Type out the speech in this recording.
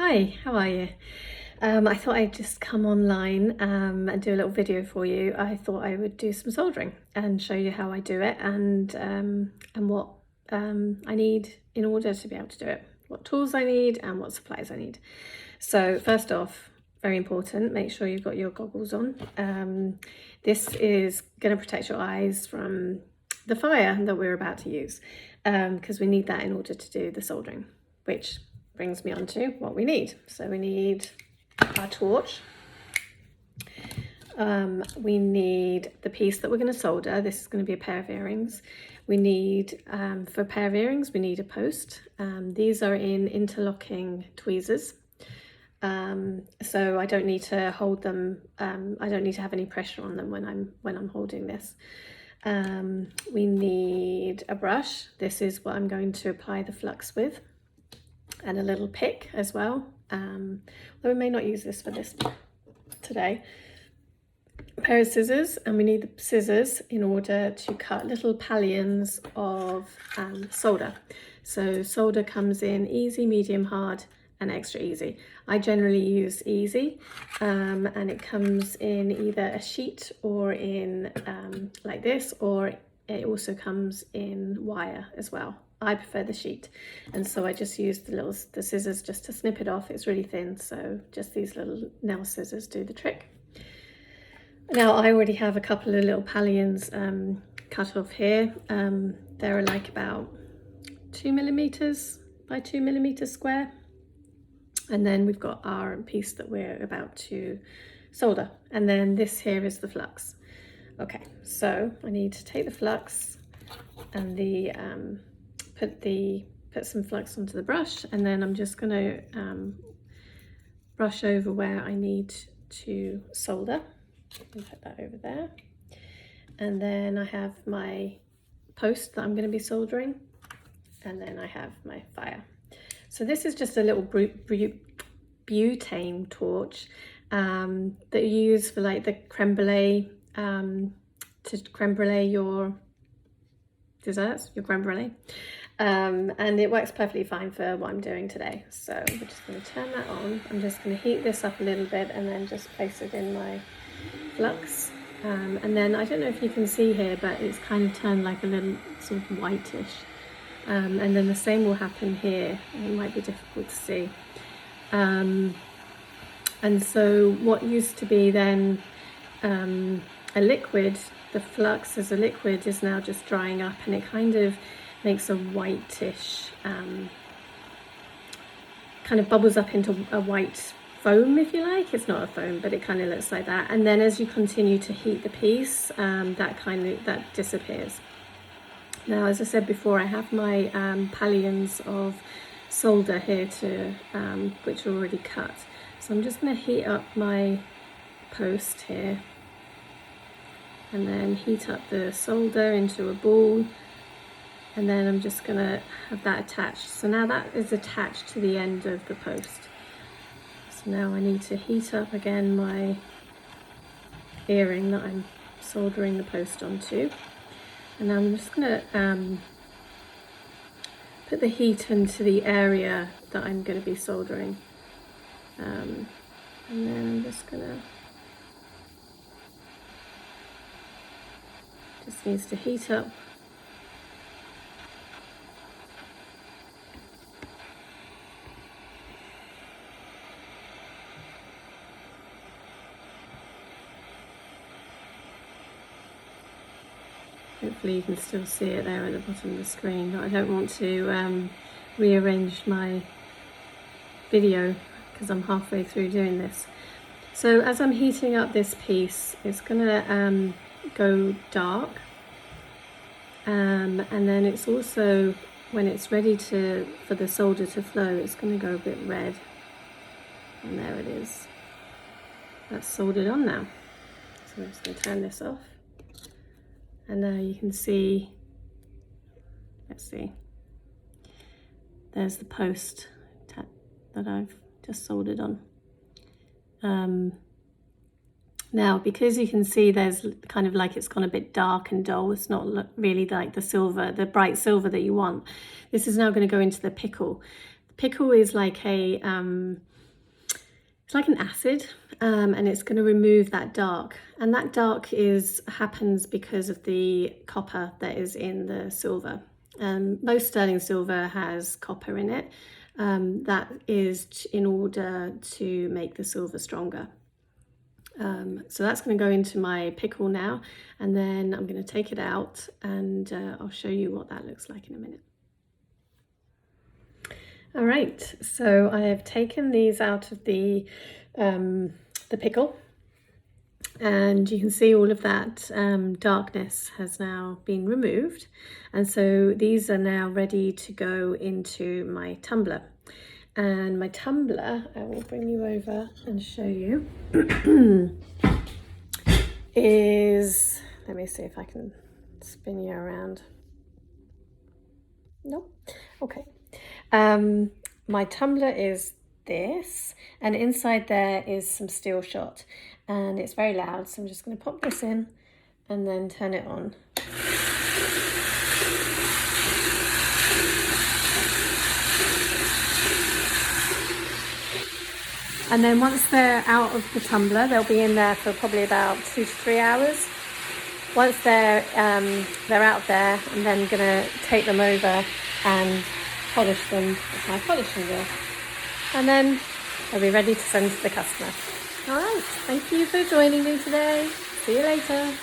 Hi, how are you? I thought I'd just come online and do a little video for you. I thought I would do some soldering and show you how I do it and what I need in order to be able to do it, what tools I need and what supplies I need. So first off, very important, make sure you've got your goggles on. This is going to protect your eyes from the fire that we're about to use because we need that in order to do the soldering, which brings me on to what we need. So we need our torch. We need the piece that we're going to solder. This is going to be a pair of earrings. We need, for a pair of earrings, we need a post. These are in interlocking tweezers. So I don't need to hold them. I don't need to have any pressure on them when I'm holding this. We need a brush. This is what I'm going to apply the flux with, and a little pick as well. Though we may not use this for this today. A pair of scissors, and we need the scissors in order to cut little pallions of solder. So solder comes in easy, medium, hard, and extra easy. I generally use easy, and it comes in either a sheet or in like this, or it also comes in wire as well. I prefer the sheet, and so I just use the scissors just to snip it off. It's really thin, so just these little nail scissors do the trick. Now I already have a couple of little pallions cut off here. They're like about 2 millimeters by 2 millimeters square. And then we've got our piece that we're about to solder. And then this here is the flux. Okay, so I need to take the flux and put some flux onto the brush, and then I'm just going to brush over where I need to solder and put that over there. And then I have my post that I'm going to be soldering, and then I have my fire. So this is just a little butane torch that you use for like the creme brulee, to creme brulee your desserts, your creme brulee. And it works perfectly fine for what I'm doing today. So we're just going to turn that on. I'm just going to heat this up a little bit and then just place it in my flux. And then I don't know if you can see here, but it's kind of turned like a little sort of whitish. And then the same will happen here. It might be difficult to see. And so what used to be then a liquid, the flux as a liquid, is now just drying up, and it kind of makes a whitish, kind of bubbles up into a white foam, if you like. It's not a foam, but it kind of looks like that. And then as you continue to heat the piece, that disappears. Now, as I said before, I have my pallions of solder here which are already cut. So I'm just going to heat up my post here, and then heat up the solder into a ball, and then I'm just going to have that attached. So now that is attached to the end of the post. So now I need to heat up again my earring that I'm soldering the post onto. And I'm just going to put the heat into the area that I'm going to be soldering. And then I'm just going to, just needs to heat up. Hopefully you can still see it there at the bottom of the screen, but I don't want to rearrange my video because I'm halfway through doing this. So as I'm heating up this piece, it's going to go dark, and then it's also, when it's ready for the solder to flow, it's going to go a bit red. And there it is. That's soldered on now. So I'm just going to turn this off. And now you can see, let's see, there's the post that I've just soldered on. Now, because you can see there's kind of like it's gone a bit dark and dull, it's not really like the silver, the bright silver that you want. This is now going to go into the pickle. pickle is like a it's like an acid, and it's going to remove that dark, and that dark happens because of the copper that is in the silver. Most sterling silver has copper in it. That is in order to make the silver stronger. So that's going to go into my pickle now, and then I'm going to take it out, and I'll show you what that looks like in a minute. All right, so I have taken these out of the pickle, and you can see all of that darkness has now been removed, and so these are now ready to go into my tumbler. And my tumbler, I will bring you over and show you, is, let me see if I can spin you around. Nope. Okay. My tumbler is this, and inside there is some steel shot, and it's very loud, so I'm just going to pop this in and then turn it on. And then once they're out of the tumbler, they'll be in there for probably about 2 to 3 hours. Once they're out there, I'm then going to take them over and polish them with my polishing wheel. And then they'll be ready to send to the customer. All right, thank you for joining me today. See you later.